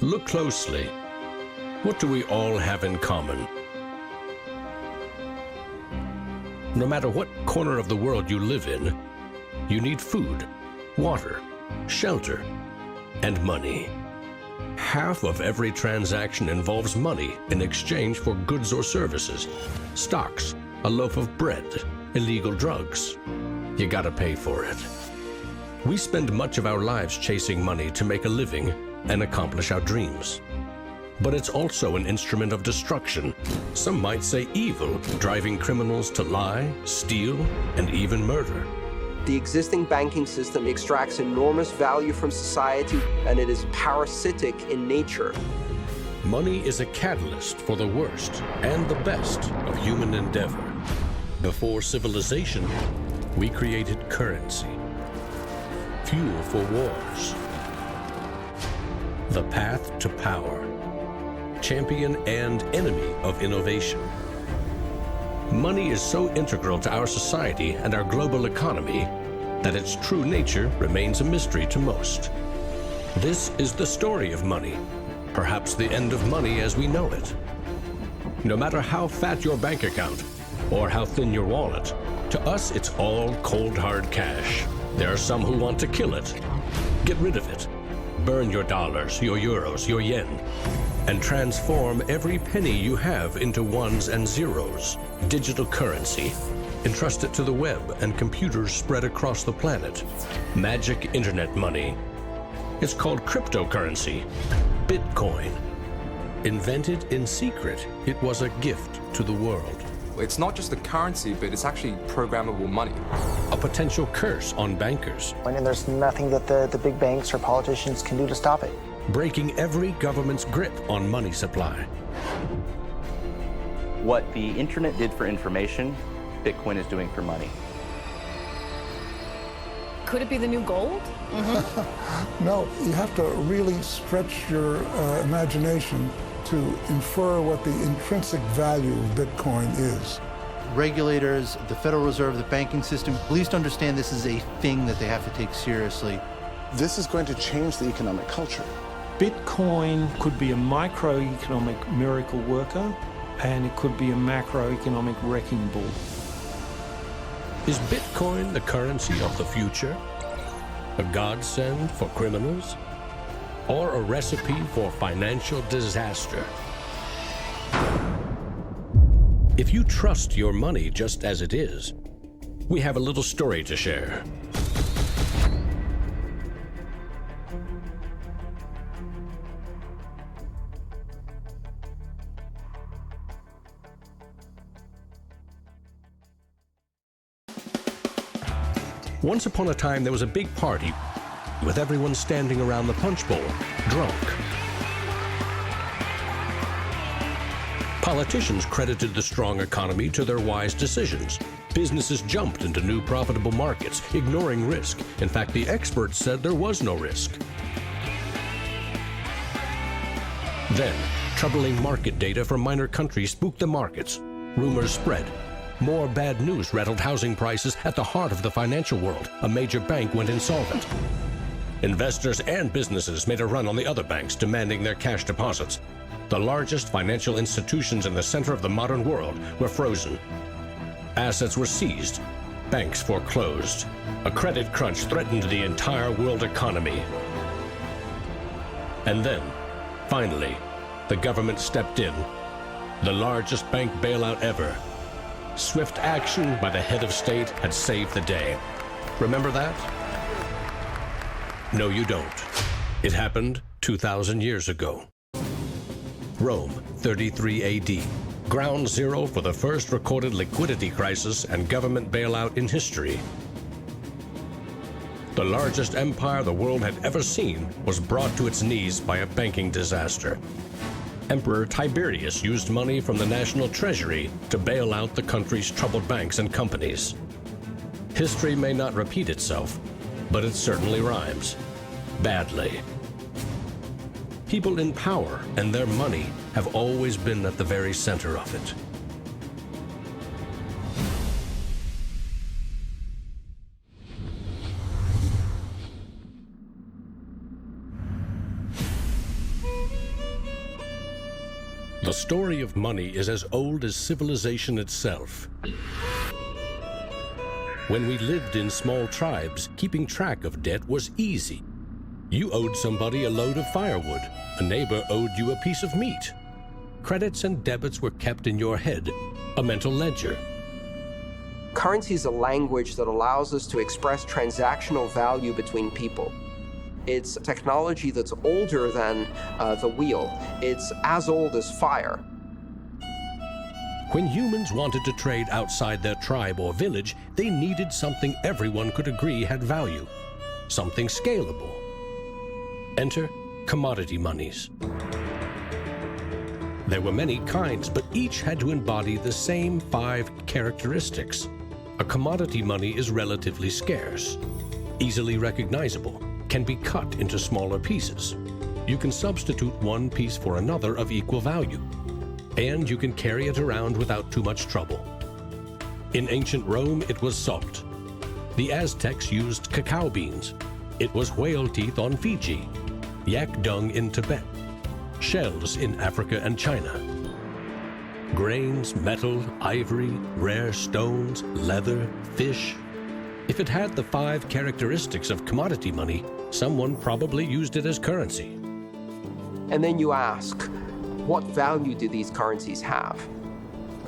Look closely. What do we all have in common? No matter what corner of the world you live in, you need food, water, shelter, and money. Half of every transaction involves money in exchange for goods or services, stocks, a loaf of bread, illegal drugs. You gotta pay for it. We spend much of our lives chasing money to make a living and accomplish our dreams. But it's also an instrument of destruction. Some might say evil, driving criminals to lie, steal, and even murder. The existing banking system extracts enormous value from society, and it is parasitic in nature. Money is a catalyst for the worst and the best of human endeavor. Before civilization, we created currency, fuel for wars, the path to power, champion and enemy of innovation. Money is so integral to our society and our global economy that its true nature remains a mystery to most. This is the story of money, perhaps the end of money as we know it. No matter how fat your bank account or how thin your wallet, to us it's all cold hard cash. There are some who want to kill it. Get rid of it. Burn your dollars, your euros, your yen, and transform every penny you have into ones and zeros, digital currency. Entrust it to the web and computers spread across the planet. Magic internet money. It's called cryptocurrency, Bitcoin. Invented in secret, it was a gift to the world. It's not just a currency, but it's actually programmable money. A potential curse on bankers. And there's nothing that the big banks or politicians can do to stop it. Breaking every government's grip on money supply. What the internet did for information, Bitcoin is doing for money. Could it be the new gold? No, you have to really stretch your imagination to infer what the intrinsic value of Bitcoin is. Regulators, the Federal Reserve, the banking system, at least understand this is a thing that they have to take seriously. This is going to change the economic culture. Bitcoin could be a microeconomic miracle worker, and it could be a macroeconomic wrecking ball. Is Bitcoin the currency of the future? A godsend for criminals? Or a recipe for financial disaster? If you trust your money just as it is, we have a little story to share. Once upon a time, there was a big party with everyone standing around the punch bowl, drunk. Politicians credited the strong economy to their wise decisions. Businesses jumped into new profitable markets, ignoring risk. In fact, the experts said there was no risk. Then, troubling market data from minor countries spooked the markets. Rumors spread. More bad news rattled housing prices at the heart of the financial world. A major bank went insolvent. Investors and businesses made a run on the other banks, demanding their cash deposits. The largest financial institutions in the center of the modern world were frozen. Assets were seized. Banks foreclosed. A credit crunch threatened the entire world economy. And then, finally, the government stepped in. The largest bank bailout ever. Swift action by the head of state had saved the day. Remember that? No, you don't. It happened 2,000 years ago. Rome, 33 AD. Ground zero for the first recorded liquidity crisis and government bailout in history. The largest empire the world had ever seen was brought to its knees by a banking disaster. Emperor Tiberius used money from the national treasury to bail out the country's troubled banks and companies. History may not repeat itself, but it certainly rhymes. Badly. People in power and their money have always been at the very center of it. The story of money is as old as civilization itself. When we lived in small tribes, keeping track of debt was easy. You owed somebody a load of firewood. A neighbor owed you a piece of meat. Credits and debits were kept in your head, a mental ledger. Currency is a language that allows us to express transactional value between people. It's technology that's older than the wheel. It's as old as fire. When humans wanted to trade outside their tribe or village, they needed something everyone could agree had value, something scalable. Enter commodity monies. There were many kinds, but each had to embody the same 5 characteristics. A commodity money is relatively scarce, easily recognizable, can be cut into smaller pieces. You can substitute one piece for another of equal value, and you can carry it around without too much trouble. In ancient Rome, it was salt. The Aztecs used cacao beans. It was whale teeth on Fiji, yak dung in Tibet, shells in Africa and China. Grains, metal, ivory, rare stones, leather, fish. If it had the 5 characteristics of commodity money, someone probably used it as currency. And then you ask, what value do these currencies have?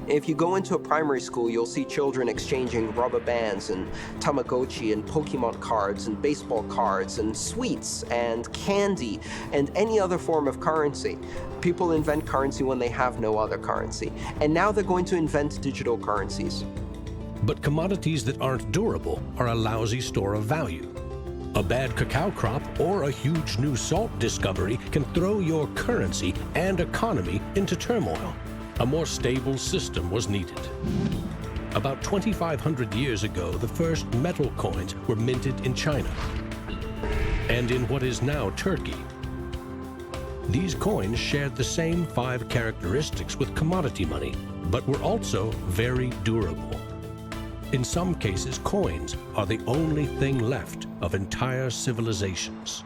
If you go into a primary school, you'll see children exchanging rubber bands and Tamagotchi and Pokemon cards and baseball cards and sweets and candy and any other form of currency. People invent currency when they have no other currency. And now they're going to invent digital currencies. But commodities that aren't durable are a lousy store of value. A bad cacao crop or a huge new salt discovery can throw your currency and economy into turmoil. A more stable system was needed. About 2,500 years ago, the first metal coins were minted in China and in what is now Turkey. These coins shared the same 5 characteristics with commodity money, but were also very durable. In some cases, coins are the only thing left of entire civilizations.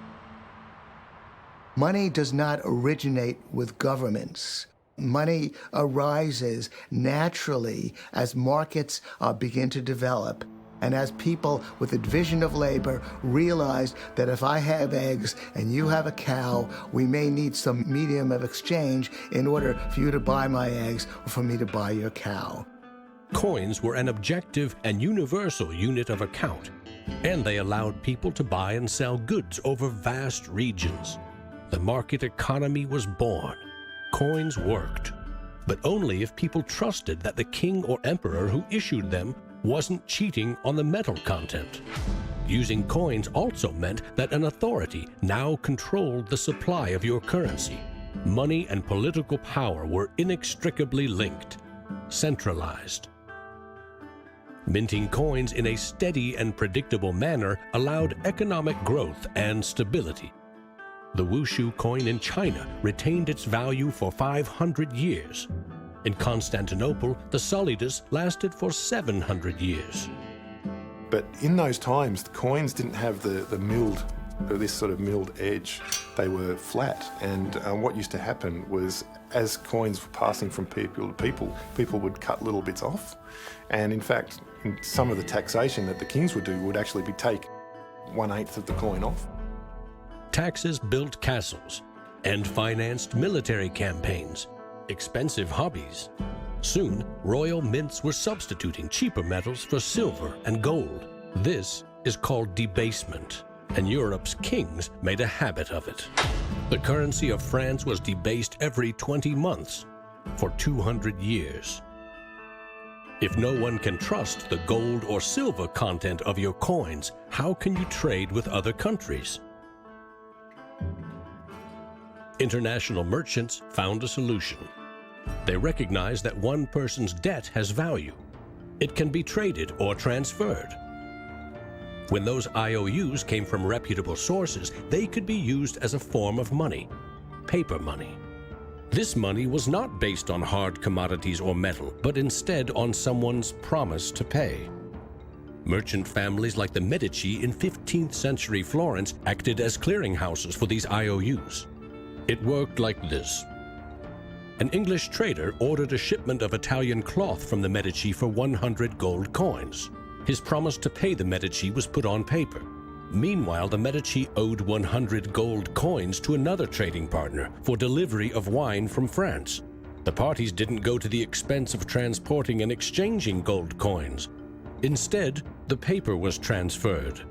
Money does not originate with governments. Money arises naturally as markets begin to develop and as people with a division of labor realize that if I have eggs and you have a cow, we may need some medium of exchange in order for you to buy my eggs or for me to buy your cow. Coins were an objective and universal unit of account, and they allowed people to buy and sell goods over vast regions. The market economy was born. Coins worked, but only if people trusted that the king or emperor who issued them wasn't cheating on the metal content. Using coins also meant that an authority now controlled the supply of your currency. Money and political power were inextricably linked, centralized. Minting coins in a steady and predictable manner allowed economic growth and stability. The Wushu coin in China retained its value for 500 years. In Constantinople, the solidus lasted for 700 years. But in those times, the coins didn't have this sort of milled edge. They were flat, and what used to happen was, as coins were passing from people to people would cut little bits off. And in fact, in some of the taxation that the kings would do would actually be take 1/8 of the coin off. Taxes built castles and financed military campaigns, expensive hobbies. Soon, royal mints were substituting cheaper metals for silver and gold. This is called debasement, and Europe's kings made a habit of it. The currency of France was debased every 20 months for 200 years. If no one can trust the gold or silver content of your coins, how can you trade with other countries? International merchants found a solution. They recognized that one person's debt has value. It can be traded or transferred. When those IOUs came from reputable sources, they could be used as a form of money, paper money. This money was not based on hard commodities or metal, but instead on someone's promise to pay. Merchant families like the Medici in 15th century Florence acted as clearinghouses for these IOUs. It worked like this. an English trader ordered a shipment of Italian cloth from the Medici for 100 gold coins. His promise to pay the Medici was put on paper. Meanwhile, the Medici owed 100 gold coins to another trading partner for delivery of wine from France. The parties didn't go to the expense of transporting and exchanging gold coins. Instead, the paper was transferred.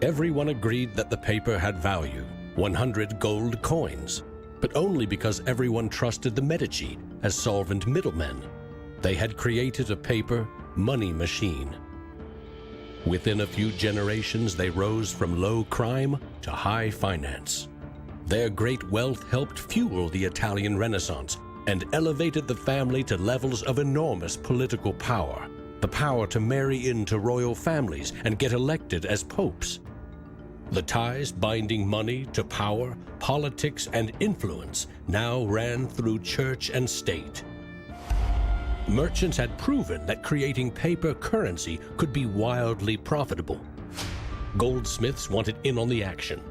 Everyone agreed that the paper had value, 100 gold coins, but only because everyone trusted the Medici as solvent middlemen. They had created a paper money machine. Within a few generations, they rose from low crime to high finance. Their great wealth helped fuel the Italian Renaissance and elevated the family to levels of enormous political power, the power to marry into royal families and get elected as popes. The ties binding money to power, politics, and influence now ran through church and state. Merchants had proven that creating paper currency could be wildly profitable. Goldsmiths wanted in on the action.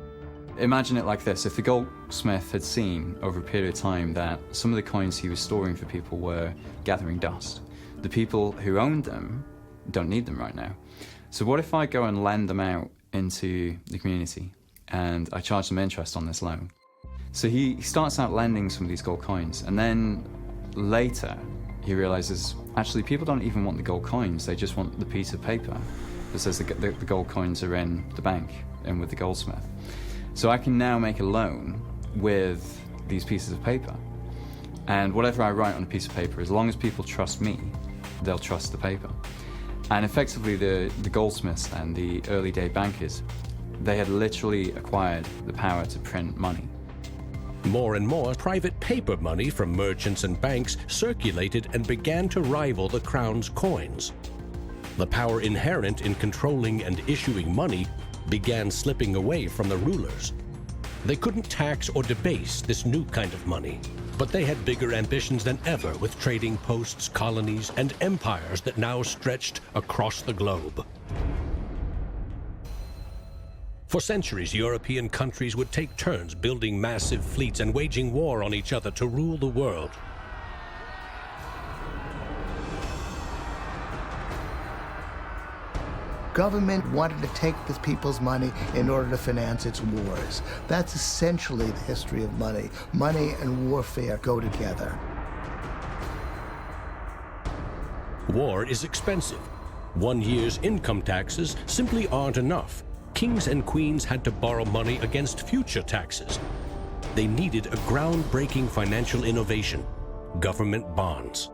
Imagine it like this. If the goldsmith had seen over a period of time that some of the coins he was storing for people were gathering dust, the people who owned them don't need them right now. So what if I go and lend them out into the community and I charge them interest on this loan? So he starts out lending some of these gold coins, and then later he realizes actually people don't even want the gold coins, they just want the piece of paper that says the gold coins are in the bank and with the goldsmith. So I can now make a loan with these pieces of paper, and whatever I write on a piece of paper, as long as people trust me, they'll trust the paper. And effectively the goldsmiths and the early day bankers, they had literally acquired the power to print money. More and more private paper money from merchants and banks circulated and began to rival the crown's coins. The power inherent in controlling and issuing money began slipping away from the rulers. They couldn't tax or debase this new kind of money, but they had bigger ambitions than ever with trading posts, colonies, and empires that now stretched across the globe. For centuries, European countries would take turns building massive fleets and waging war on each other to rule the world. Government wanted to take the people's money in order to finance its wars. That's essentially the history of money. Money and warfare go together. War is expensive. 1 year's income taxes simply aren't enough. Kings and queens had to borrow money against future taxes. They needed a groundbreaking financial innovation: government bonds.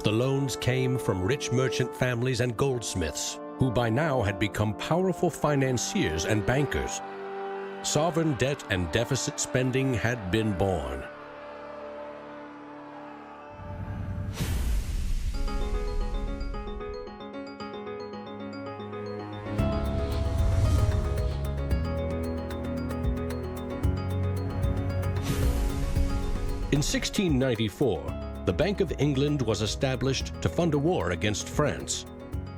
The loans came from rich merchant families and goldsmiths, who by now had become powerful financiers and bankers. Sovereign debt and deficit spending had been born. In 1694, the Bank of England was established to fund a war against France.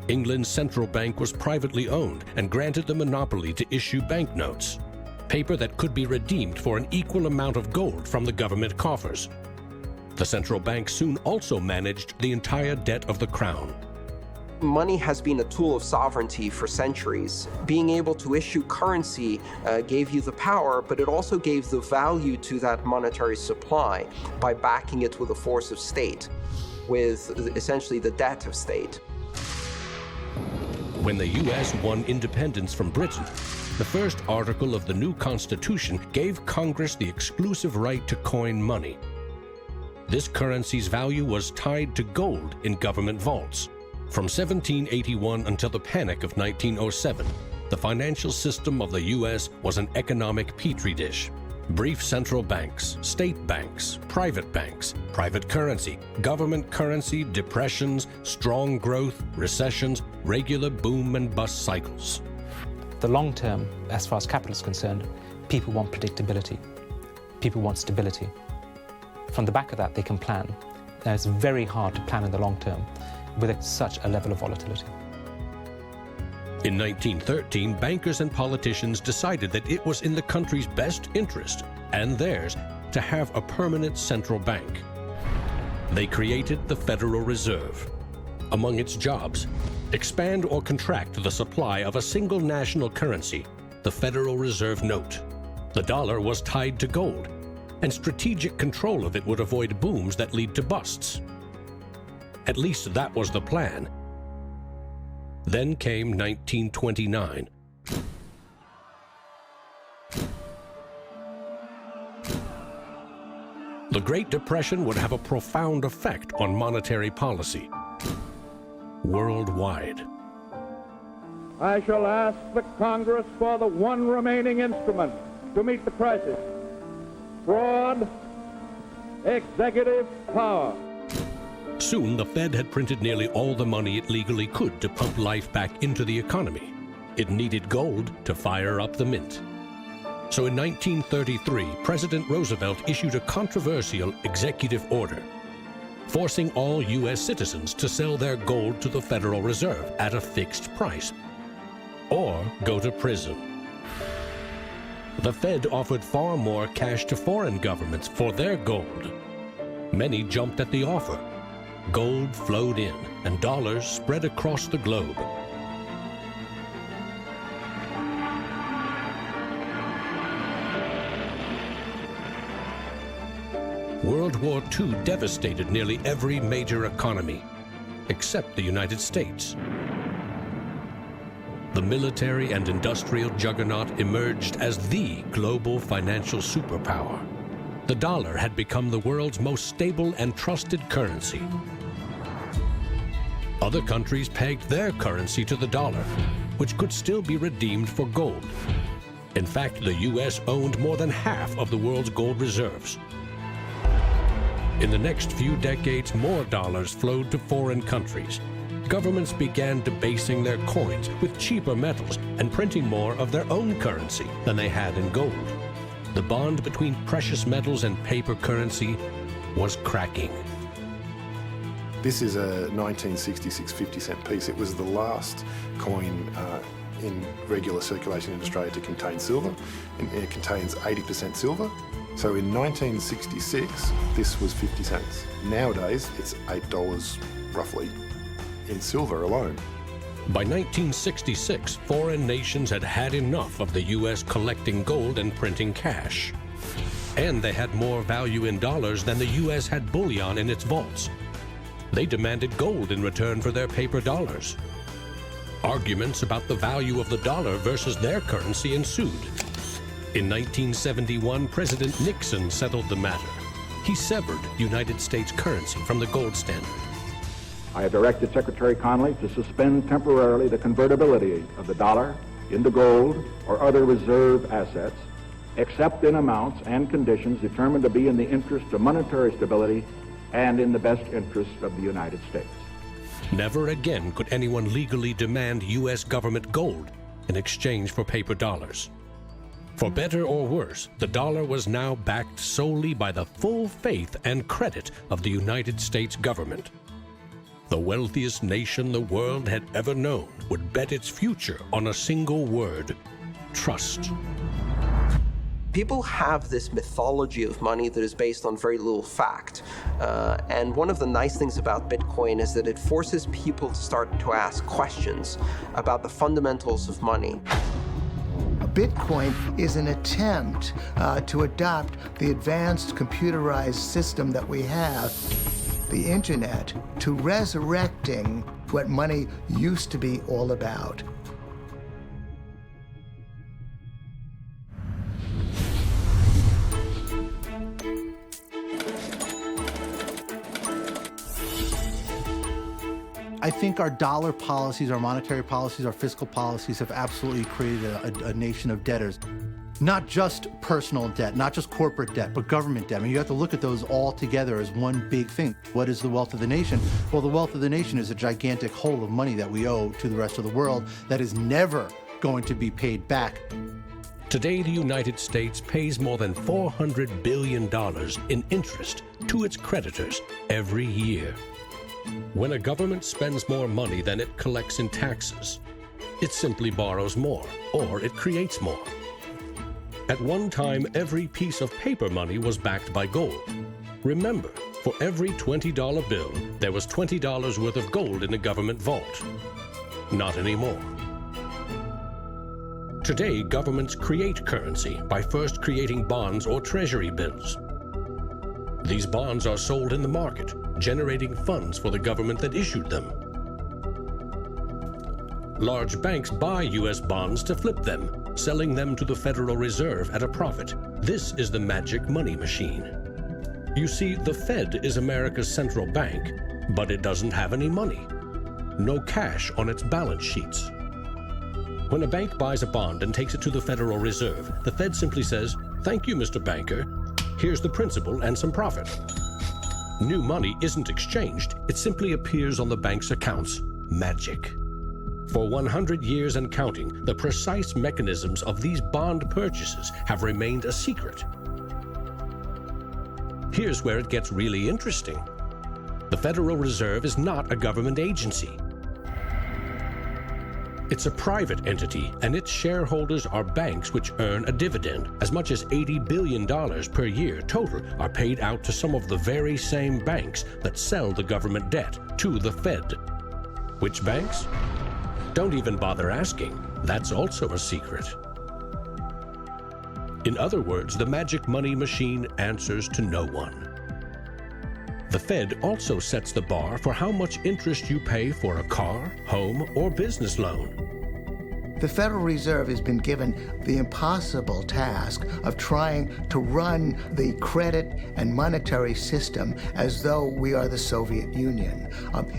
England's central bank was privately owned and granted the monopoly to issue banknotes, paper that could be redeemed for an equal amount of gold from the government coffers. The central bank soon also managed the entire debt of the crown. Money has been a tool of sovereignty for centuries. Being able to issue currency gave you the power, but it also gave the value to that monetary supply by backing it with a force of state, with essentially the debt of state. When the U.S. won independence from Britain, the first article of the new Constitution gave Congress the exclusive right to coin money. This currency's value was tied to gold in government vaults. From 1781 until the Panic of 1907, the financial system of the U.S. was an economic petri dish. Brief central banks, state banks, private currency, government currency, depressions, strong growth, recessions, regular boom and bust cycles. The long term, as far as capital is concerned, people want predictability. People want stability. From the back of that, they can plan. Now, it's very hard to plan in the long term with such a level of volatility. In 1913, bankers and politicians decided that it was in the country's best interest, and theirs, to have a permanent central bank. They created the Federal Reserve. Among its jobs, expand or contract the supply of a single national currency, the Federal Reserve note. The dollar was tied to gold, and strategic control of it would avoid booms that lead to busts. At least that was the plan. Then came 1929. The Great Depression would have a profound effect on monetary policy worldwide. I shall ask the Congress for the one remaining instrument to meet the crisis: broad executive power. Soon, the Fed had printed nearly all the money it legally could to pump life back into the economy. It needed gold to fire up the mint. So in 1933, President Roosevelt issued a controversial executive order, forcing all U.S. citizens to sell their gold to the Federal Reserve at a fixed price, or go to prison. The Fed offered far more cash to foreign governments for their gold. Many jumped at the offer. Gold flowed in, and dollars spread across the globe. World War II devastated nearly every major economy, except the United States. The military and industrial juggernaut emerged as the global financial superpower. The dollar had become the world's most stable and trusted currency. Other countries pegged their currency to the dollar, which could still be redeemed for gold. In fact, the U.S. owned more than half of the world's gold reserves. In the next few decades, more dollars flowed to foreign countries. Governments began debasing their coins with cheaper metals and printing more of their own currency than they had in gold. The bond between precious metals and paper currency was cracking. This is a 1966 50-cent piece. It was the last coin in regular circulation in Australia to contain silver, and it contains 80% silver. So in 1966, this was 50 cents. Nowadays, it's $8 roughly in silver alone. By 1966, foreign nations had had enough of the U.S. collecting gold and printing cash. And they had more value in dollars than the U.S. had bullion in its vaults. They demanded gold in return for their paper dollars. Arguments about the value of the dollar versus their currency ensued. In 1971, President Nixon settled the matter. He severed United States currency from the gold standard. I have directed Secretary Connally to suspend temporarily the convertibility of the dollar into gold or other reserve assets, except in amounts and conditions determined to be in the interest of monetary stability and in the best interest of the United States. Never again could anyone legally demand U.S. government gold in exchange for paper dollars. For better or worse, the dollar was now backed solely by the full faith and credit of the United States government. The wealthiest nation the world had ever known would bet its future on a single word: trust. People have this mythology of money that is based on very little fact. And one of the nice things about Bitcoin is that it forces people to start to ask questions about the fundamentals of money. Bitcoin is an attempt to adopt the advanced computerized system that we have, the internet, to resurrecting what money used to be all about. I think our dollar policies, our monetary policies, our fiscal policies have absolutely created a nation of debtors. Not just personal debt, not just corporate debt, but government debt. I mean, you have to look at those all together as one big thing. What is the wealth of the nation? Well, the wealth of the nation is a gigantic hole of money that we owe to the rest of the world that is never going to be paid back. Today, the United States pays more than $400 billion in interest to its creditors every year. When a government spends more money than it collects in taxes, it simply borrows more, or it creates more. At one time, every piece of paper money was backed by gold. Remember, for every $20 bill, there was $20 worth of gold in a government vault. Not anymore. Today, governments create currency by first creating bonds or treasury bills. These bonds are sold in the market, generating funds for the government that issued them. Large banks buy U.S. bonds to flip them, selling them to the Federal Reserve at a profit. This is the magic money machine. You see, the Fed is America's central bank, but it doesn't have any money. No cash on its balance sheets. When a bank buys a bond and takes it to the Federal Reserve, the Fed simply says, "Thank you, Mr. Banker. Here's the principal and some profit." New money isn't exchanged. It simply appears on the bank's accounts. Magic. For 100 years and counting, the precise mechanisms of these bond purchases have remained a secret. Here's where it gets really interesting. The Federal Reserve is not a government agency. It's a private entity, and its shareholders are banks which earn a dividend. As much as $80 billion per year total are paid out to some of the very same banks that sell the government debt to the Fed. Which banks? Don't even bother asking. That's also a secret. In other words, the magic money machine answers to no one. The Fed also sets the bar for how much interest you pay for a car, home, or business loan. The Federal Reserve has been given the impossible task of trying to run the credit and monetary system as though we are the Soviet Union.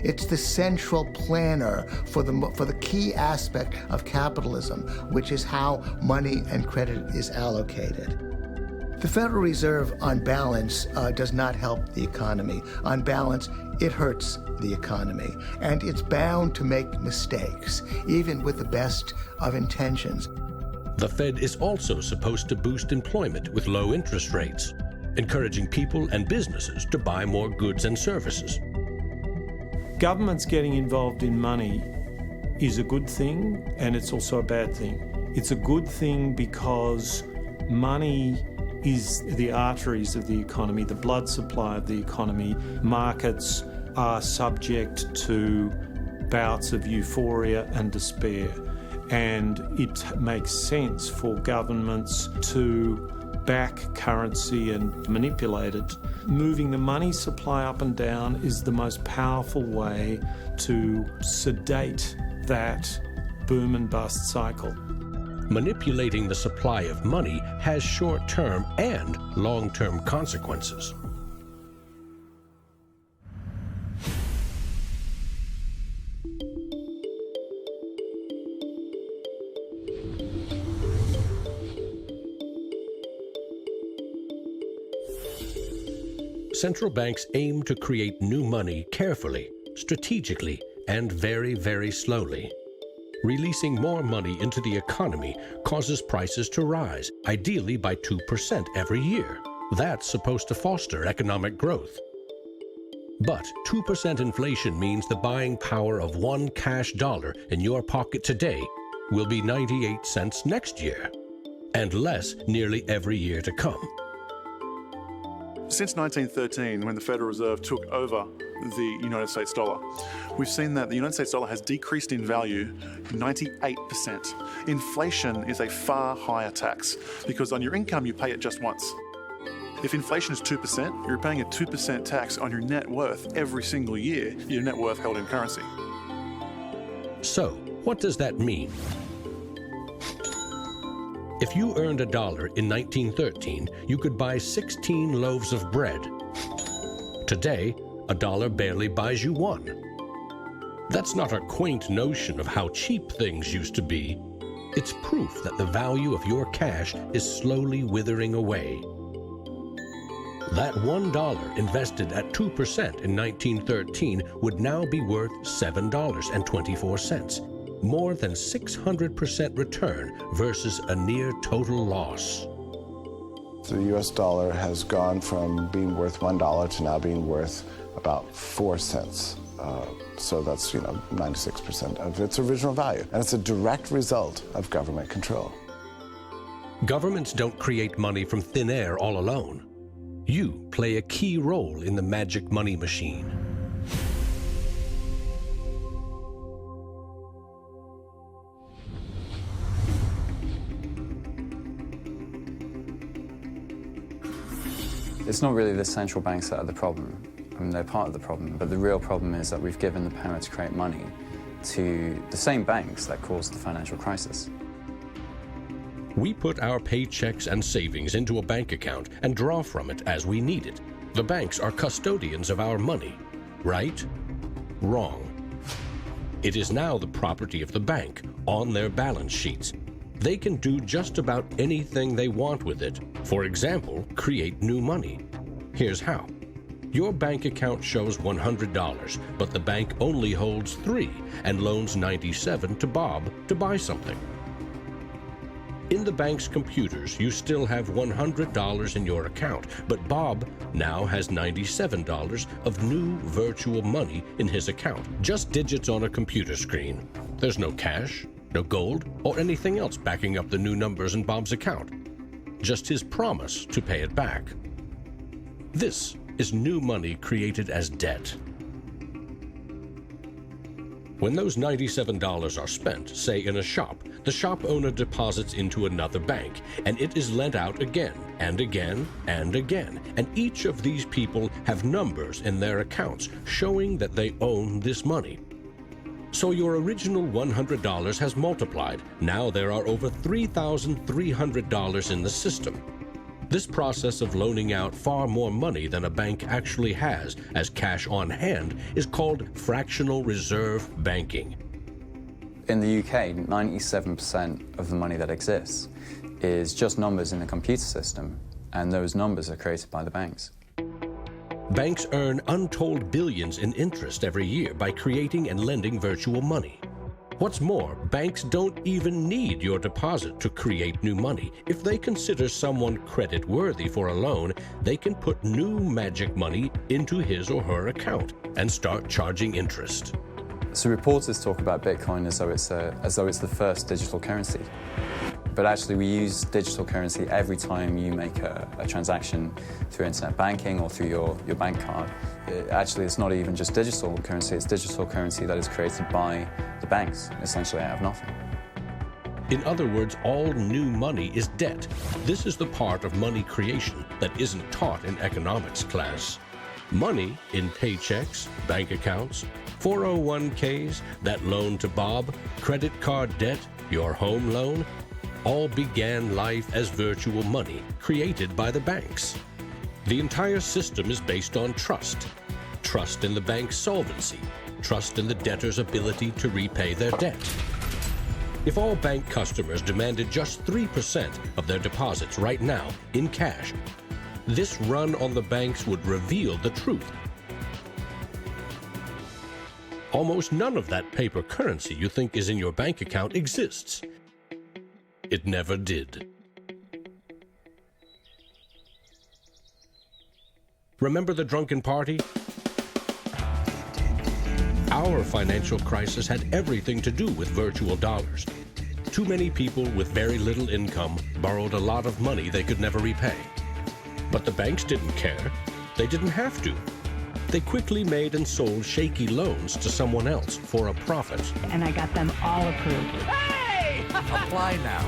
It's the central planner for the key aspect of capitalism, which is how money and credit is allocated. The Federal Reserve, on balance, does not help the economy. On balance, it hurts the economy. And it's bound to make mistakes, even with the best of intentions. The Fed is also supposed to boost employment with low interest rates, encouraging people and businesses to buy more goods and services. Governments getting involved in money is a good thing, and it's also a bad thing. It's a good thing because money is the arteries of the economy, the blood supply of the economy. Markets are subject to bouts of euphoria and despair, and it makes sense for governments to back currency and manipulate it. Moving the money supply up and down is the most powerful way to sedate that boom and bust cycle. Manipulating the supply of money has short-term and long-term consequences. Central banks aim to create new money carefully, strategically, and very, very slowly. Releasing more money into the economy causes prices to rise, ideally by 2% every year. That's supposed to foster economic growth. But 2% inflation means the buying power of one cash dollar in your pocket today will be 98 cents next year, and less nearly every year to come. Since 1913, when the Federal Reserve took over the United States dollar, we've seen that the United States dollar has decreased in value 98%. Inflation is a far higher tax because on your income you pay it just once. If inflation is 2%, you're paying a 2% tax on your net worth every single year, your net worth held in currency. So, what does that mean? If you earned $1 in 1913, you could buy 16 loaves of bread. Today, $1 barely buys you one. That's not a quaint notion of how cheap things used to be. It's proof that the value of your cash is slowly withering away. That $1 invested at 2% in 1913 would now be worth $7.24. More than 600% return versus a near total loss. The US dollar has gone from being worth $1 to now being worth about 4 cents. So that's, 96% of its original value. And it's a direct result of government control. Governments don't create money from thin air all alone. You play a key role in the magic money machine. It's not really the central banks that are the problem. I mean, they're part of the problem, but the real problem is that we've given the power to create money to the same banks that caused the financial crisis. We put our paychecks and savings into a bank account and draw from it as we need it. The banks are custodians of our money. Right? Wrong. It is now the property of the bank on their balance sheets. They can do just about anything they want with it. For example, create new money. Here's how. Your bank account shows $100, but the bank only holds $3 and loans $97 to Bob to buy something. In the bank's computers, you still have $100 in your account, but Bob now has $97 of new virtual money in his account, just digits on a computer screen. There's no cash, no gold, or anything else backing up the new numbers in Bob's account. Just his promise to pay it back. This is new money created as debt. When those $97 are spent, say in a shop, the shop owner deposits into another bank, and it is lent out again, and again, and again. And each of these people have numbers in their accounts showing that they own this money. So your original $100 has multiplied. Now there are over $3,300 in the system. This process of loaning out far more money than a bank actually has as cash on hand is called fractional reserve banking. In the UK, 97% of the money that exists is just numbers in a computer system, and those numbers are created by the banks. Banks earn untold billions in interest every year by creating and lending virtual money. What's more, banks don't even need your deposit to create new money. If they consider someone credit-worthy for a loan, they can put new magic money into his or her account and start charging interest. So reporters talk about Bitcoin as though it's the first digital currency. But actually we use digital currency every time you make a transaction through internet banking or through your bank card. Actually, it's not even just digital currency, it's digital currency that is created by the banks, essentially out of nothing. In other words, all new money is debt. This is the part of money creation that isn't taught in economics class. Money in paychecks, bank accounts, 401ks, that loan to Bob, credit card debt, your home loan, all began life as virtual money created by the banks. The entire system is based on trust. Trust in the bank's solvency. Trust in the debtor's ability to repay their debt. If all bank customers demanded just 3% of their deposits right now in cash, this run on the banks would reveal the truth. Almost none of that paper currency you think is in your bank account exists. It never did. Remember the drunken party? Our financial crisis had everything to do with virtual dollars. Too many people with very little income borrowed a lot of money they could never repay. But the banks didn't care. They didn't have to. They quickly made and sold shaky loans to someone else for a profit. And I got them all approved. Hey! Apply now.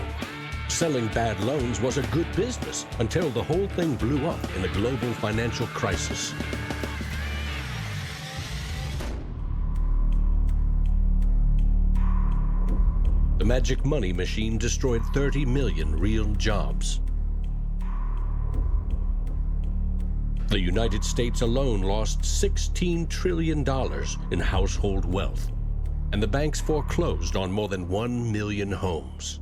Selling bad loans was a good business until the whole thing blew up in a global financial crisis. The magic money machine destroyed 30 million real jobs. The United States alone lost $16 trillion in household wealth, and the banks foreclosed on more than 1 million homes.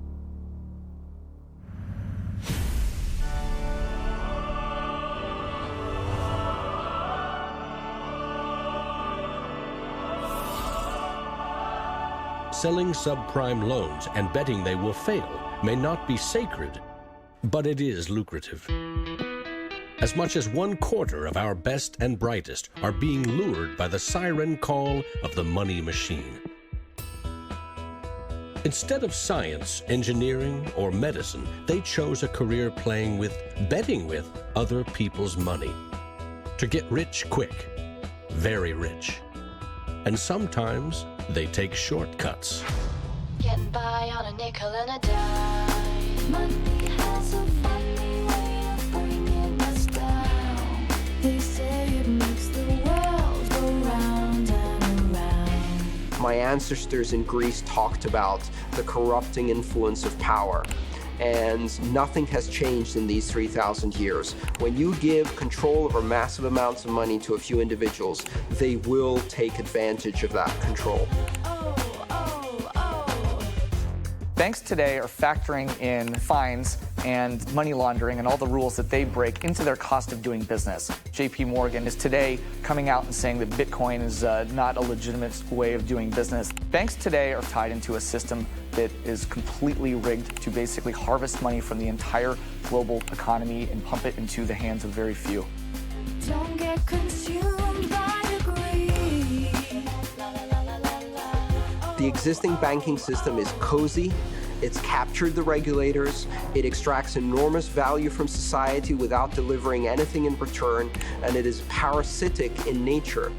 Selling subprime loans and betting they will fail may not be sacred, but it is lucrative. As much as 1/4 of our best and brightest are being lured by the siren call of the money machine. Instead of science, engineering, or medicine, they chose a career betting with other people's money. To get rich quick, very rich. And sometimes they take shortcuts. Getting by on a nickel and a dime. Money has a funny way of bringing us down. They say it makes the world go round and around. My ancestors in Greece talked about the corrupting influence of power. And nothing has changed in these 3,000 years. When you give control over massive amounts of money to a few individuals, they will take advantage of that control. Banks today are factoring in fines and money laundering and all the rules that they break into their cost of doing business. JP Morgan is today coming out and saying that Bitcoin is not a legitimate way of doing business. Banks today are tied into a system that is completely rigged to basically harvest money from the entire global economy and pump it into the hands of very few. Don't get consumed by the greed. The existing banking system is cozy, it's captured the regulators, it extracts enormous value from society without delivering anything in return, and it is parasitic in nature.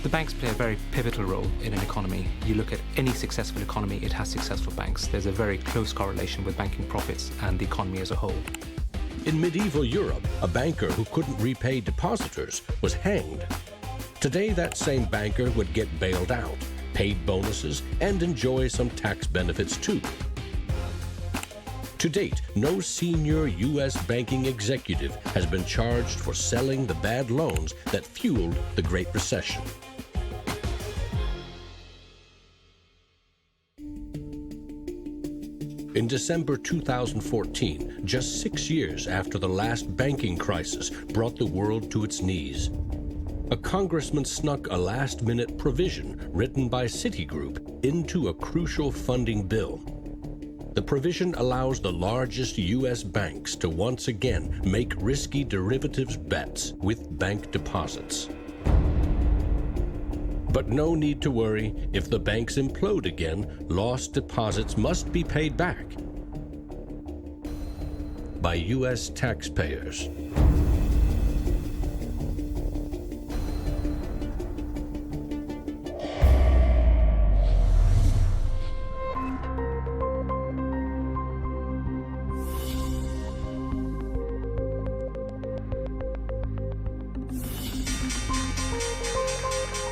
The banks play a very pivotal role in an economy. You look at any successful economy, it has successful banks. There's a very close correlation with banking profits and the economy as a whole. In medieval Europe, a banker who couldn't repay depositors was hanged. Today, that same banker would get bailed out, paid bonuses, and enjoy some tax benefits too. To date, no senior U.S. banking executive has been charged for selling the bad loans that fueled the Great Recession. In December 2014, just 6 years after the last banking crisis brought the world to its knees, a congressman snuck a last-minute provision written by Citigroup into a crucial funding bill. The provision allows the largest U.S. banks to once again make risky derivatives bets with bank deposits. But no need to worry. If the banks implode again, lost deposits must be paid back by U.S. taxpayers.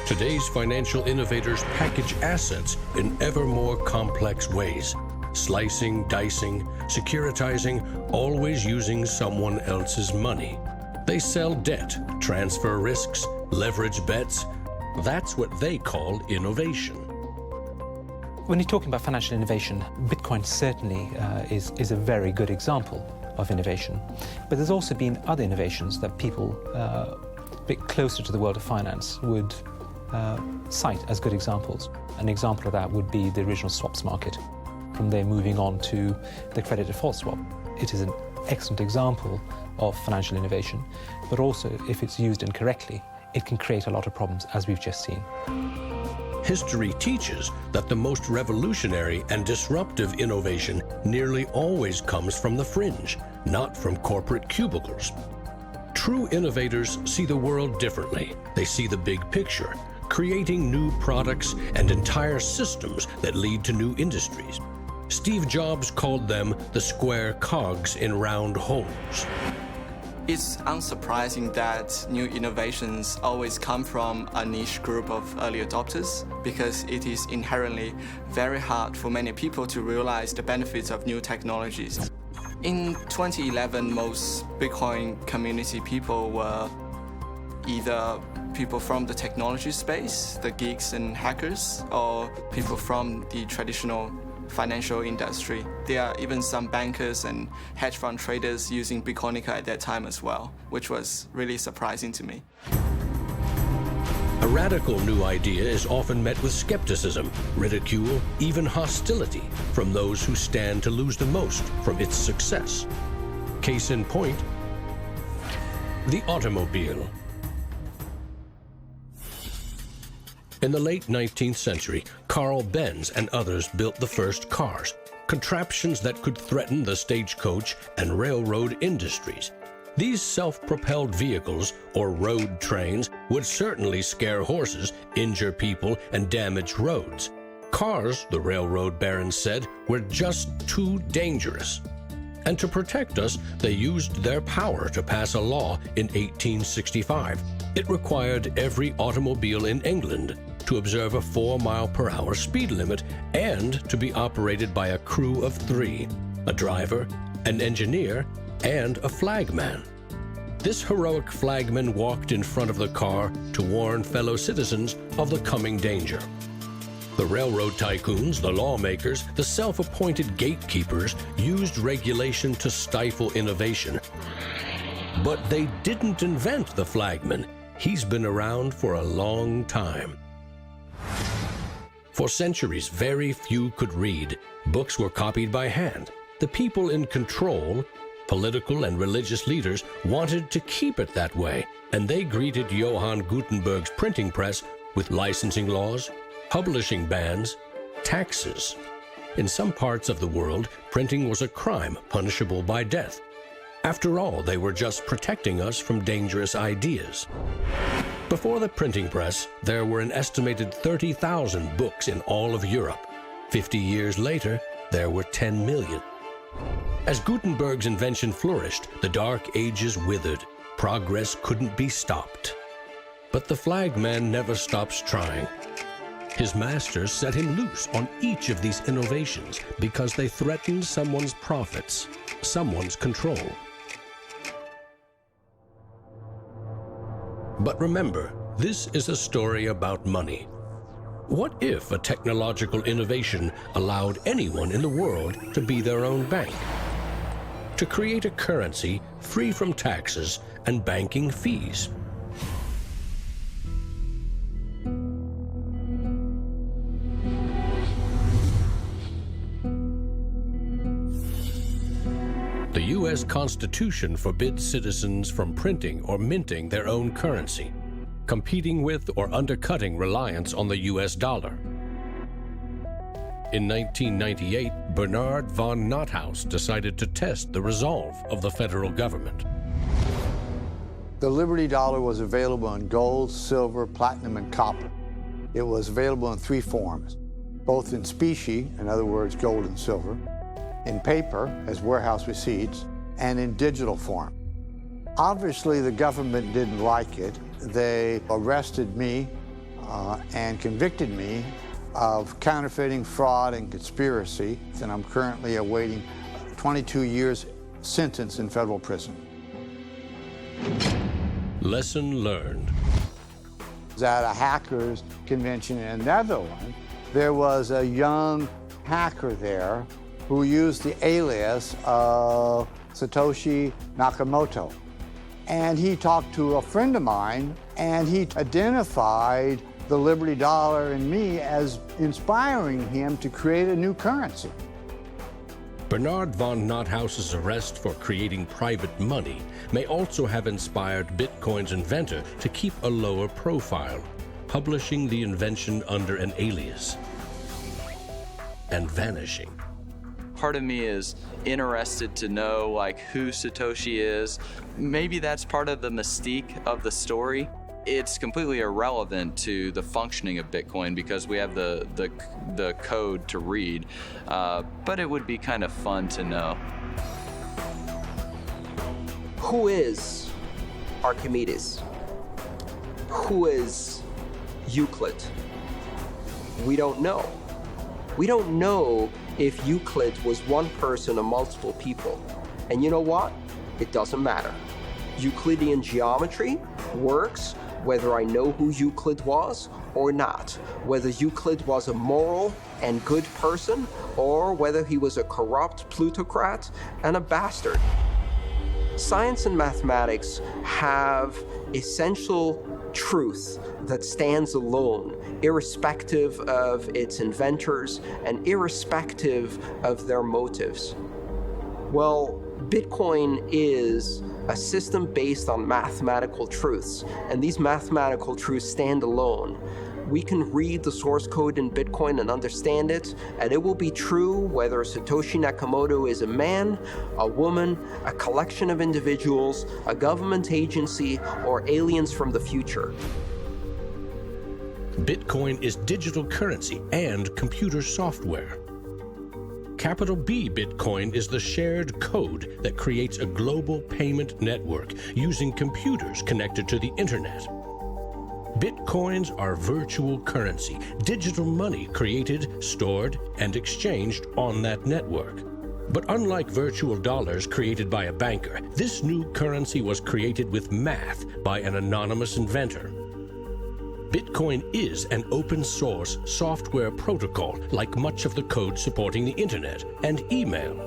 Today's financial innovators package assets in ever more complex ways, slicing, dicing, securitizing, always using someone else's money. They sell debt, transfer risks, leverage bets. That's what they call innovation. When you're talking about financial innovation, Bitcoin certainly is a very good example of innovation. But there's also been other innovations that people a bit closer to the world of finance would cite as good examples. An example of that would be the original swaps market. From there moving on to the credit default swap. It is an excellent example of financial innovation, but also if it's used incorrectly, it can create a lot of problems, as we've just seen. History teaches that the most revolutionary and disruptive innovation nearly always comes from the fringe, not from corporate cubicles. True innovators see the world differently. They see the big picture, creating new products and entire systems that lead to new industries. Steve Jobs called them the square cogs in round holes. It's unsurprising that new innovations always come from a niche group of early adopters because it is inherently very hard for many people to realize the benefits of new technologies. In 2011, most Bitcoin community people were either people from the technology space, the geeks and hackers, or people from the traditional financial industry. There are even some bankers and hedge fund traders using Bitcoinica at that time as well, which was really surprising to me. A radical new idea is often met with skepticism, ridicule, even hostility from those who stand to lose the most from its success. Case in point, the automobile. In the late 19th century, Carl Benz and others built the first cars, contraptions that could threaten the stagecoach and railroad industries. These self-propelled vehicles, or road trains, would certainly scare horses, injure people, and damage roads. Cars, the railroad barons said, were just too dangerous. And to protect us, they used their power to pass a law in 1865. It required every automobile in England to observe a 4-mile-per-hour speed limit and to be operated by a crew of 3, a driver, an engineer, and a flagman. This heroic flagman walked in front of the car to warn fellow citizens of the coming danger. The railroad tycoons, the lawmakers, the self-appointed gatekeepers used regulation to stifle innovation. But they didn't invent the flagman. He's been around for a long time. For centuries, very few could read. Books were copied by hand. The people in control, political and religious leaders, wanted to keep it that way, and they greeted Johann Gutenberg's printing press with licensing laws, publishing bans, taxes. In some parts of the world, printing was a crime punishable by death. After all, they were just protecting us from dangerous ideas. Before the printing press, there were an estimated 30,000 books in all of Europe. 50 years later, there were 10 million. As Gutenberg's invention flourished, the Dark Ages withered. Progress couldn't be stopped. But the flagman never stops trying. His masters set him loose on each of these innovations because they threatened someone's profits, someone's control. But remember, this is a story about money. What if a technological innovation allowed anyone in the world to be their own bank? To create a currency free from taxes and banking fees? The U.S. Constitution forbids citizens from printing or minting their own currency, competing with or undercutting reliance on the U.S. dollar. In 1998, Bernard von Nothaus decided to test the resolve of the federal government. The Liberty Dollar was available in gold, silver, platinum, and copper. It was available in 3 forms, both in specie, in other words, gold and silver, in paper, as warehouse receipts, and in digital form. Obviously, the government didn't like it. They arrested me and convicted me of counterfeiting, fraud, and conspiracy, and I'm currently awaiting 22 years sentence in federal prison. Lesson learned. At a hackers convention in the Netherlands, there was a young hacker there who used the alias of Satoshi Nakamoto. And he talked to a friend of mine, and he identified the Liberty Dollar and me as inspiring him to create a new currency. Bernard von Nothaus's arrest for creating private money may also have inspired Bitcoin's inventor to keep a lower profile, publishing the invention under an alias and vanishing. Part of me is interested to know like who Satoshi is. Maybe that's part of the mystique of the story. It's completely irrelevant to the functioning of Bitcoin because we have the code to read, but it would be kind of fun to know. Who is Archimedes? Who is Euclid? We don't know. We don't know if Euclid was one person or multiple people. And you know what? It doesn't matter. Euclidean geometry works whether I know who Euclid was or not, whether Euclid was a moral and good person or whether he was a corrupt plutocrat and a bastard. Science and mathematics have essential truth that stands alone, irrespective of its inventors and irrespective of their motives. Well, Bitcoin is a system based on mathematical truths, and these mathematical truths stand alone. We can read the source code in Bitcoin and understand it, and it will be true whether Satoshi Nakamoto is a man, a woman, a collection of individuals, a government agency, or aliens from the future. Bitcoin is digital currency and computer software. Capital B Bitcoin is the shared code that creates a global payment network using computers connected to the internet. Bitcoins are virtual currency, digital money created, stored, and exchanged on that network. But unlike virtual dollars created by a banker, this new currency was created with math by an anonymous inventor. Bitcoin is an open-source software protocol like much of the code supporting the internet and email.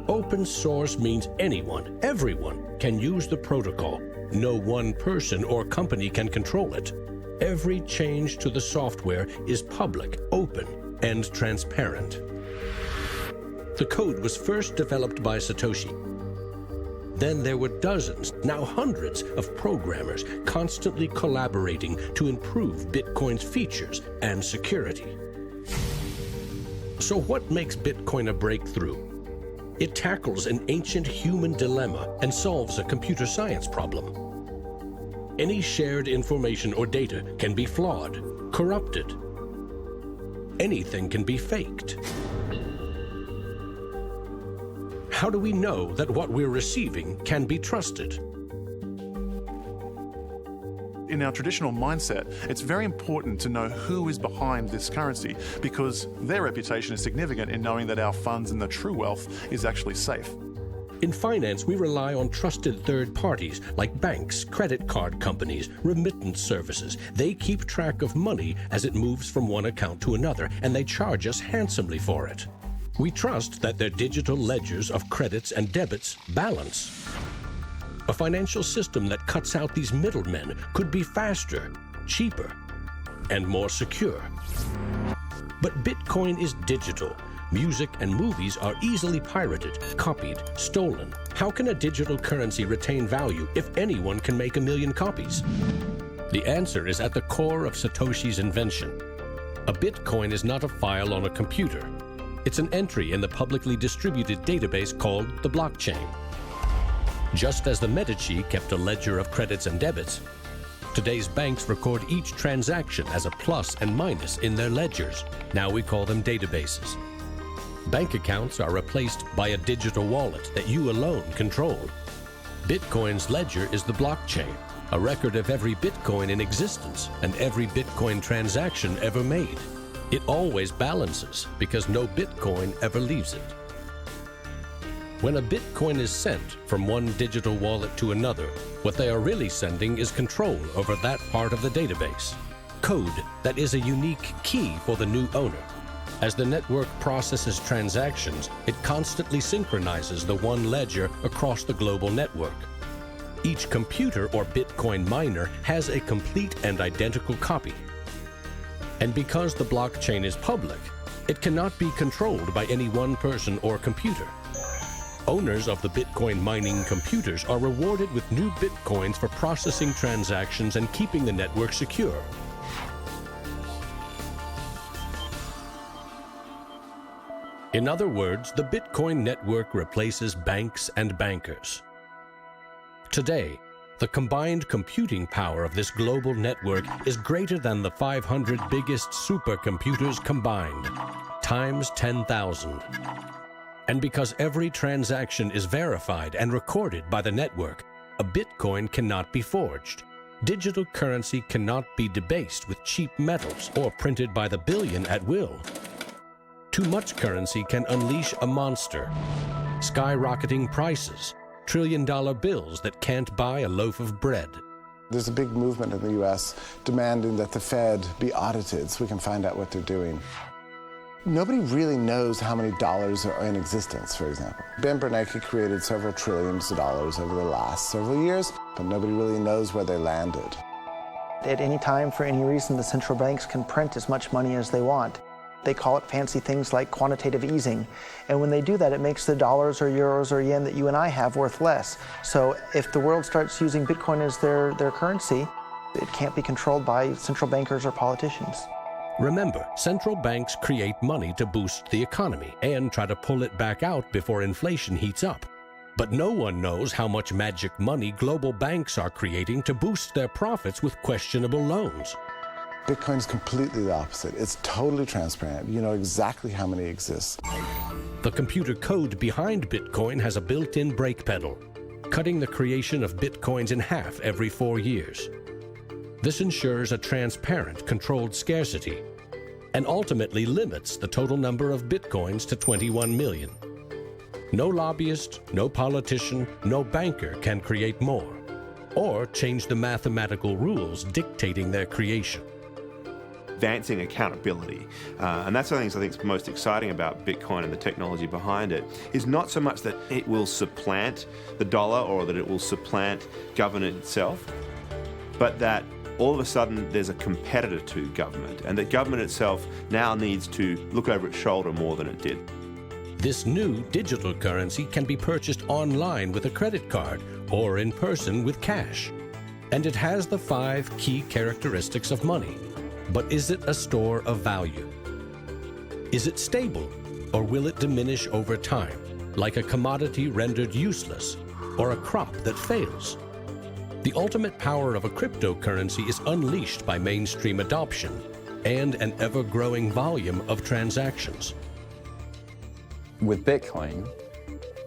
Open source means anyone, everyone, can use the protocol. No one person or company can control it. Every change to the software is public, open, and transparent. The code was first developed by Satoshi. Then there were dozens, now hundreds, of programmers constantly collaborating to improve Bitcoin's features and security. So what makes Bitcoin a breakthrough? It tackles an ancient human dilemma and solves a computer science problem. Any shared information or data can be flawed, corrupted. Anything can be faked. How do we know that what we're receiving can be trusted? In our traditional mindset, it's very important to know who is behind this currency because their reputation is significant in knowing that our funds and the true wealth is actually safe. In finance, we rely on trusted third parties like banks, credit card companies, remittance services. They keep track of money as it moves from one account to another, and they charge us handsomely for it. We trust that their digital ledgers of credits and debits balance. A financial system that cuts out these middlemen could be faster, cheaper, and more secure. But Bitcoin is digital. Music and movies are easily pirated, copied, stolen. How can a digital currency retain value if anyone can make 1 million copies? The answer is at the core of Satoshi's invention. A Bitcoin is not a file on a computer. It's an entry in the publicly distributed database called the blockchain. Just as the Medici kept a ledger of credits and debits, today's banks record each transaction as a plus and minus in their ledgers. Now we call them databases. Bank accounts are replaced by a digital wallet that you alone control. Bitcoin's ledger is the blockchain, a record of every Bitcoin in existence and every Bitcoin transaction ever made. It always balances because no Bitcoin ever leaves it. When a Bitcoin is sent from one digital wallet to another, what they are really sending is control over that part of the database. Code that is a unique key for the new owner. As the network processes transactions, it constantly synchronizes the one ledger across the global network. Each computer or Bitcoin miner has a complete and identical copy. And because the blockchain is public, it cannot be controlled by any one person or computer. Owners of the Bitcoin mining computers are rewarded with new Bitcoins for processing transactions and keeping the network secure. In other words, the Bitcoin network replaces banks and bankers. Today, the combined computing power of this global network is greater than the 500 biggest supercomputers combined, times 10,000. And because every transaction is verified and recorded by the network, a Bitcoin cannot be forged. Digital currency cannot be debased with cheap metals or printed by the billion at will. Too much currency can unleash a monster, skyrocketing prices, trillion-dollar bills that can't buy a loaf of bread. There's a big movement in the U.S. demanding that the Fed be audited so we can find out what they're doing. Nobody really knows how many dollars are in existence, for example. Ben Bernanke created several trillions of dollars over the last several years, but nobody really knows where they landed. At any time, for any reason, the central banks can print as much money as they want. They call it fancy things like quantitative easing. And when they do that, it makes the dollars or euros or yen that you and I have worth less. So if the world starts using Bitcoin as their currency, It can't be controlled by central bankers or politicians. Remember, central banks create money to boost the economy and try to pull it back out before inflation heats up. But no one knows how much magic money global banks are creating to boost their profits with questionable loans. Bitcoin is completely the opposite. It's totally transparent. You know exactly how many exist. The computer code behind Bitcoin has a built-in brake pedal, cutting the creation of Bitcoins in half every 4 years. This ensures a transparent, controlled scarcity and ultimately limits the total number of Bitcoins to 21 million. No lobbyist, no politician, no banker can create more or change the mathematical rules dictating their creation. Advancing accountability. And that's one of the things I think is most exciting about Bitcoin and the technology behind it, is not so much that it will supplant the dollar or that it will supplant government itself, but that all of a sudden there's a competitor to government, and that government itself now needs to look over its shoulder more than it did. This new digital currency can be purchased online with a credit card or in person with cash. And it has the 5 key characteristics of money. But is it a store of value? Is it stable, or will it diminish over time, like a commodity rendered useless, or a crop that fails? The ultimate power of a cryptocurrency is unleashed by mainstream adoption and an ever-growing volume of transactions. With Bitcoin,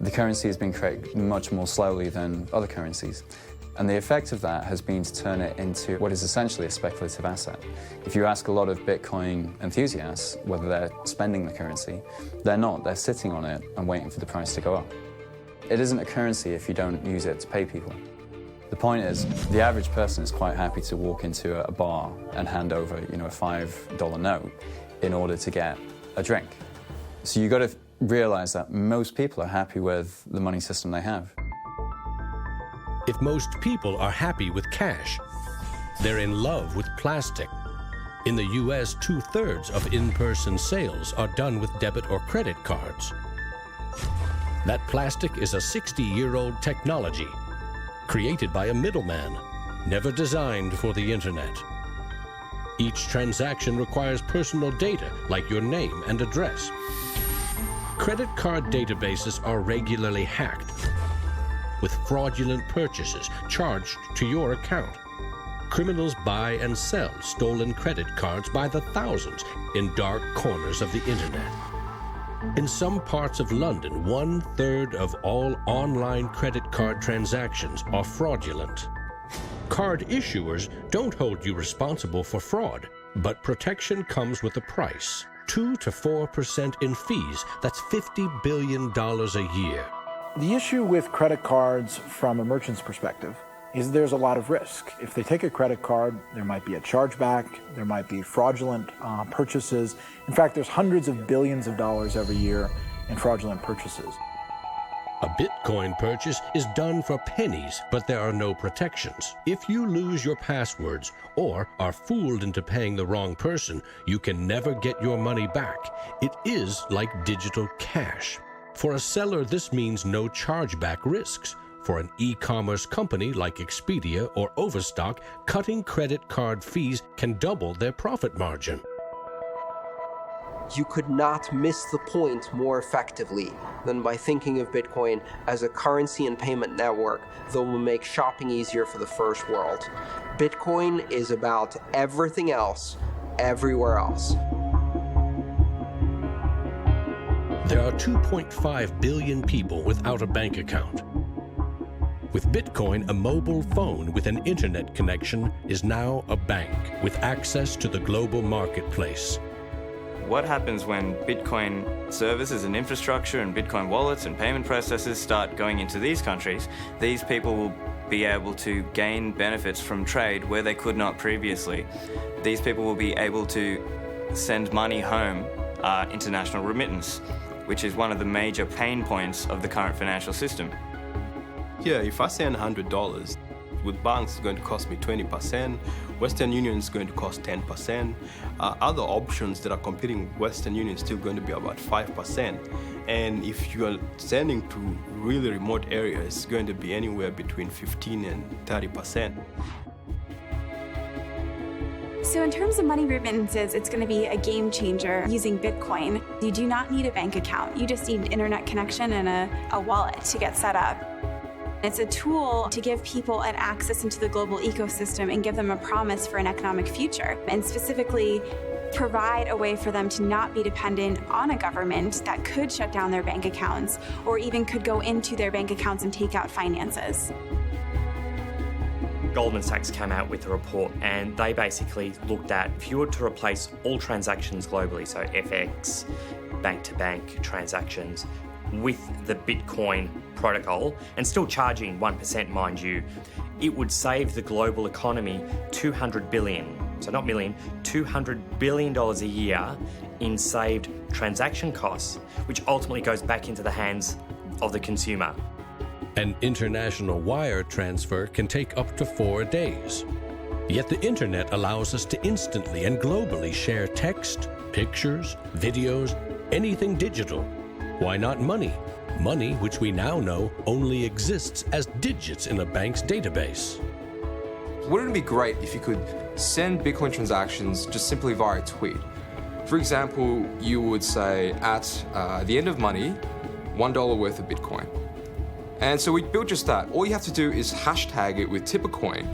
the currency has been created much more slowly than other currencies. And the effect of that has been to turn it into what is essentially a speculative asset. If you ask a lot of Bitcoin enthusiasts whether they're spending the currency, they're not. They're sitting on it and waiting for the price to go up. It isn't a currency if you don't use it to pay people. The point is, the average person is quite happy to walk into a bar and hand over, a $5 note in order to get a drink. So you've got to realize that most people are happy with the money system they have. If most people are happy with cash, they're in love with plastic. In the US, 2/3 of in-person sales are done with debit or credit cards. That plastic is a 60-year-old technology, created by a middleman, never designed for the internet. Each transaction requires personal data, like your name and address. Credit card databases are regularly hacked, with fraudulent purchases charged to your account. Criminals buy and sell stolen credit cards by the thousands in dark corners of the internet. In some parts of London, 1/3 of all online credit card transactions are fraudulent. Card issuers don't hold you responsible for fraud, but protection comes with a price. 2 to 4% in fees. That's $50 billion a year. The issue with credit cards from a merchant's perspective is there's a lot of risk. If they take a credit card, there might be a chargeback, there might be fraudulent purchases. In fact, there's hundreds of billions of dollars every year in fraudulent purchases. A Bitcoin purchase is done for pennies, but there are no protections. If you lose your passwords or are fooled into paying the wrong person, you can never get your money back. It is like digital cash. For a seller, this means no chargeback risks. For an e-commerce company like Expedia or Overstock, cutting credit card fees can double their profit margin. You could not miss the point more effectively than by thinking of Bitcoin as a currency and payment network that will make shopping easier for the first world. Bitcoin is about everything else, everywhere else. There are 2.5 billion people without a bank account. With Bitcoin, a mobile phone with an internet connection is now a bank with access to the global marketplace. What happens when Bitcoin services and infrastructure and Bitcoin wallets and payment processors start going into these countries? These people will be able to gain benefits from trade where they could not previously. These people will be able to send money home, international remittance, which is one of the major pain points of the current financial system. Yeah, if I send $100, with banks it's going to cost me 20%, Western Union is going to cost 10%, other options that are competing with Western Union is still going to be about 5%. And if you are sending to really remote areas, it's going to be anywhere between 15 and 30%. So in terms of money remittances, it's going to be a game changer using Bitcoin. You do not need a bank account. You just need an internet connection and a wallet to get set up. It's a tool to give people an access into the global ecosystem and give them a promise for an economic future, and specifically provide a way for them to not be dependent on a government that could shut down their bank accounts or even could go into their bank accounts and take out finances. Goldman Sachs came out with a report and they basically looked at if you were to replace all transactions globally, so FX, bank-to-bank transactions, with the Bitcoin protocol, and still charging 1%, mind you, it would save the global economy $200 billion, so not million, $200 billion a year in saved transaction costs, which ultimately goes back into the hands of the consumer. An international wire transfer can take up to 4 days. Yet the internet allows us to instantly and globally share text, pictures, videos, anything digital. Why not money? Money which we now know only exists as digits in a bank's database. Wouldn't it be great if you could send Bitcoin transactions just simply via tweet? For example, you would say at the end of money, $1 worth of Bitcoin. And so we built just that. All you have to do is hashtag it with Tippercoin,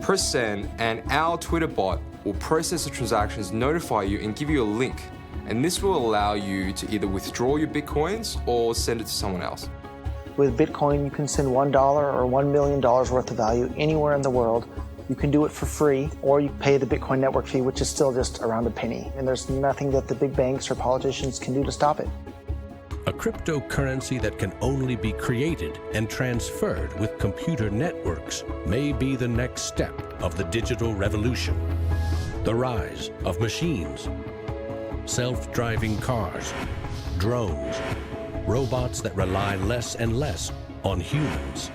press send, and our Twitter bot will process the transactions, notify you, and give you a link. And this will allow you to either withdraw your Bitcoins or send it to someone else. With Bitcoin, you can send $1 or $1 million worth of value anywhere in the world. You can do it for free, or you pay the Bitcoin network fee, which is still just around a penny. And there's nothing that the big banks or politicians can do to stop it. A cryptocurrency that can only be created and transferred with computer networks may be the next step of the digital revolution. The rise of machines, self-driving cars, drones, robots that rely less and less on humans.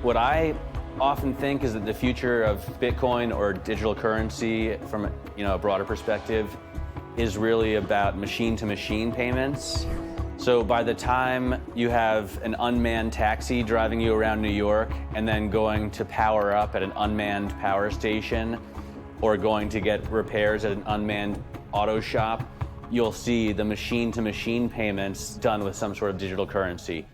What I often think is that the future of Bitcoin or digital currency from a broader perspective is really about machine-to-machine payments. So by the time you have an unmanned taxi driving you around New York and then going to power up at an unmanned power station or going to get repairs at an unmanned auto shop, you'll see the machine-to-machine payments done with some sort of digital currency.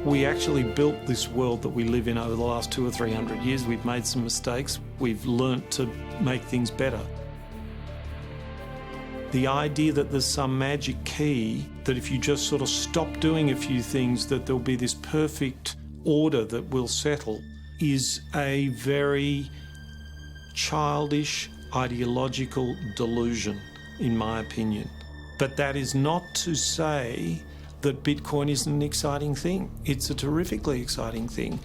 We actually built this world that we live in over the last 200 or 300 years. We've made some mistakes. We've learnt to make things better. The idea that there's some magic key, that if you just sort of stop doing a few things, that there'll be this perfect order that will settle, is a very childish, ideological delusion, in my opinion. But that is not to say that Bitcoin isn't an exciting thing. It's a terrifically exciting thing.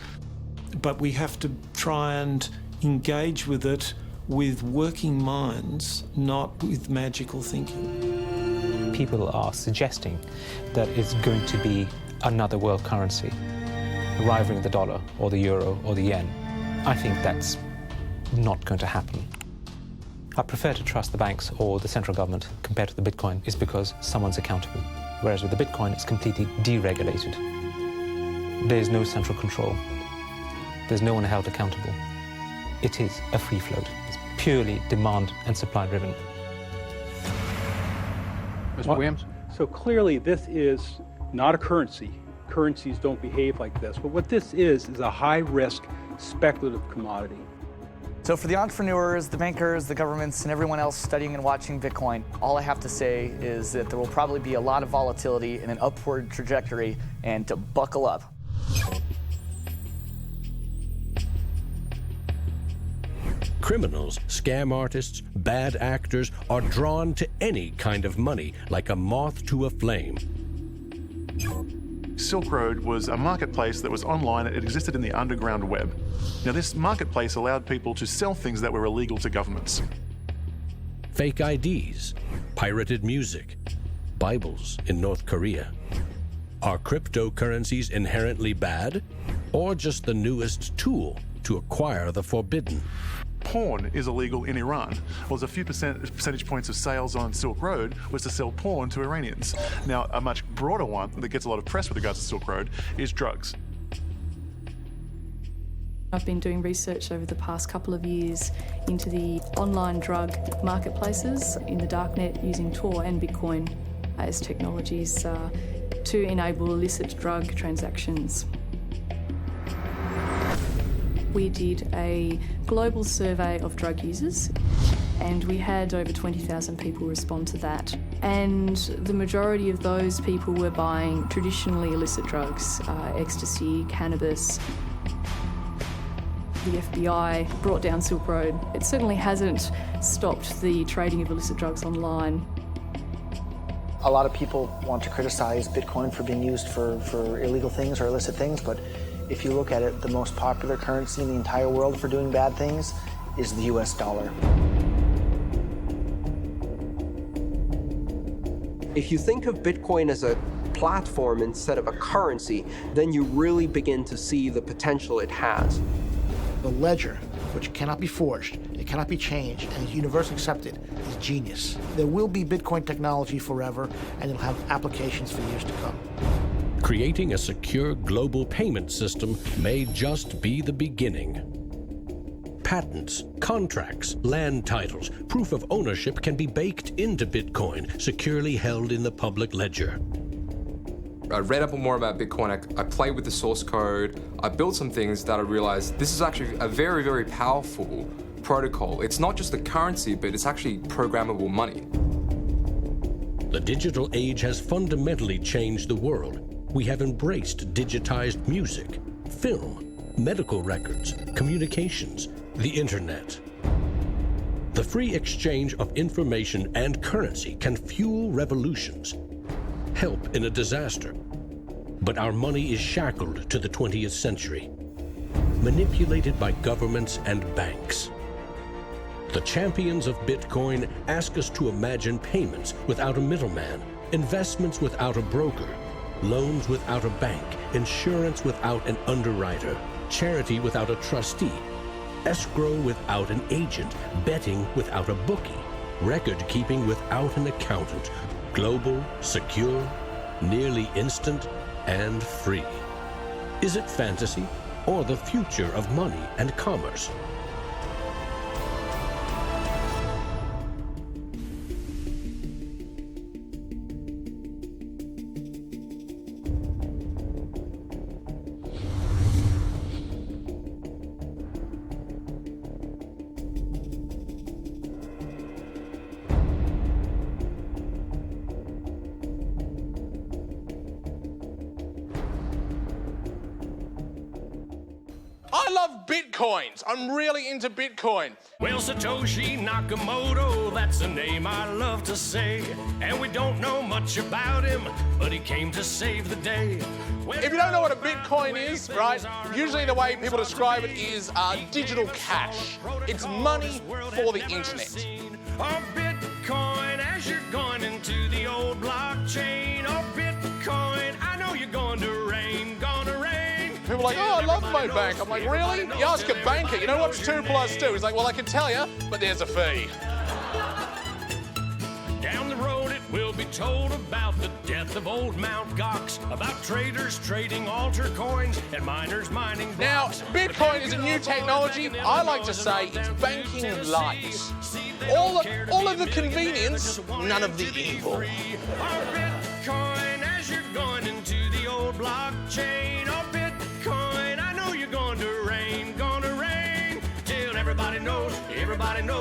But we have to try and engage with it with working minds, not with magical thinking. People are suggesting that it's going to be another world currency, rivaling the dollar or the euro or the yen. I think that's not going to happen. I prefer to trust the banks or the central government compared to the Bitcoin is because someone's accountable. Whereas with the Bitcoin, it's completely deregulated. There's no central control. There's no one held accountable. It is a free float. It's purely demand and supply driven. Mr. Williams? So clearly this is not a currency. Currencies don't behave like this. But what this is a high-risk speculative commodity. So for the entrepreneurs, the bankers, the governments, and everyone else studying and watching Bitcoin, all I have to say is that there will probably be a lot of volatility and an upward trajectory, and to buckle up. Criminals, scam artists, bad actors are drawn to any kind of money like a moth to a flame. Silk Road was a marketplace that was online. It existed in the underground web. Now, this marketplace allowed people to sell things that were illegal to governments. Fake IDs, pirated music, Bibles in North Korea. Are cryptocurrencies inherently bad, or just the newest tool to acquire the forbidden? Porn is illegal in Iran. Well, there's a few percentage points of sales on Silk Road was to sell porn to Iranians. Now, a much broader one that gets a lot of press with regards to Silk Road is drugs. I've been doing research over the past couple of years into the online drug marketplaces in the darknet using Tor and Bitcoin as technologies to enable illicit drug transactions. We did a global survey of drug users, and we had over 20,000 people respond to that. And the majority of those people were buying traditionally illicit drugs, ecstasy, cannabis. The FBI brought down Silk Road. It certainly hasn't stopped the trading of illicit drugs online. A lot of people want to criticize Bitcoin for being used for illegal things or illicit things, but if you look at it, the most popular currency in the entire world for doing bad things is the US dollar. If you think of Bitcoin as a platform instead of a currency, then you really begin to see the potential it has. The ledger, which cannot be forged, it cannot be changed, and is universally accepted, is genius. There will be Bitcoin technology forever, and it'll have applications for years to come. Creating a secure global payment system may just be the beginning. Patents, contracts, land titles, proof of ownership can be baked into Bitcoin, securely held in the public ledger. I read up more about Bitcoin, I played with the source code, I built some things that I realized this is actually a very, very powerful protocol. It's not just a currency, but it's actually programmable money. The digital age has fundamentally changed the world. We have embraced digitized music, film, medical records, communications, the internet. The free exchange of information and currency can fuel revolutions, help in a disaster. But our money is shackled to the 20th century, manipulated by governments and banks. The champions of Bitcoin ask us to imagine payments without a middleman, investments without a broker, loans without a bank, insurance without an underwriter, charity without a trustee, escrow without an agent, betting without a bookie, record-keeping without an accountant, global, secure, nearly instant, and free. Is it fantasy or the future of money and commerce? I love Bitcoins. I'm really into Bitcoin. Well, Satoshi Nakamoto, that's a name I love to say. And we don't know much about him, but he came to save the day. If you don't know what a Bitcoin is, right, usually the way people describe it is digital cash. It's money for the internet. Oh, Bitcoin, as you're going into the old blockchain. Oh, Bitcoin, I know you're going to rain, gonna rain. People are like, oh, I love my bank. I'm like, really? You ask a banker, you know what's 2 + 2? He's like, well, I can tell you, but there's a fee. Down the road it will be told about the death of old Mt. Gox, about traders trading altar coins and miners mining blocks. Now, Bitcoin is a new technology. I like to say it's banking light. All of the convenience, none of the evil. Oh, Bitcoin, as you're going into the old blockchain. Oh, Bitcoin, I know you're going to rain, till everybody knows,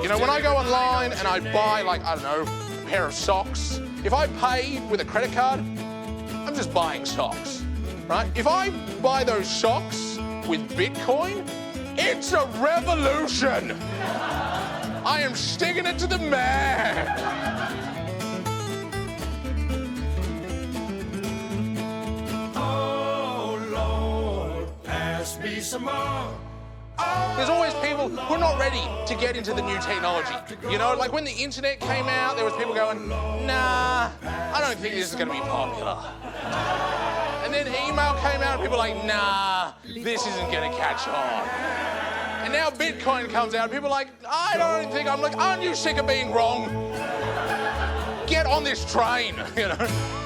You know, when I go online and I buy, like, I don't know, a pair of socks, if I pay with a credit card, I'm just buying socks, right? If I buy those socks with Bitcoin, it's a revolution. I am sticking it to the man. Oh, Lord, pass me some more. There's always people who are not ready to get into the new technology. You know, like when the internet came out, there was people going, nah, I don't think this is going to be popular. And then email came out and people were like, nah, this isn't going to catch on. And now Bitcoin comes out and people are like, I don't think, I'm like, aren't you sick of being wrong? Get on this train, you know?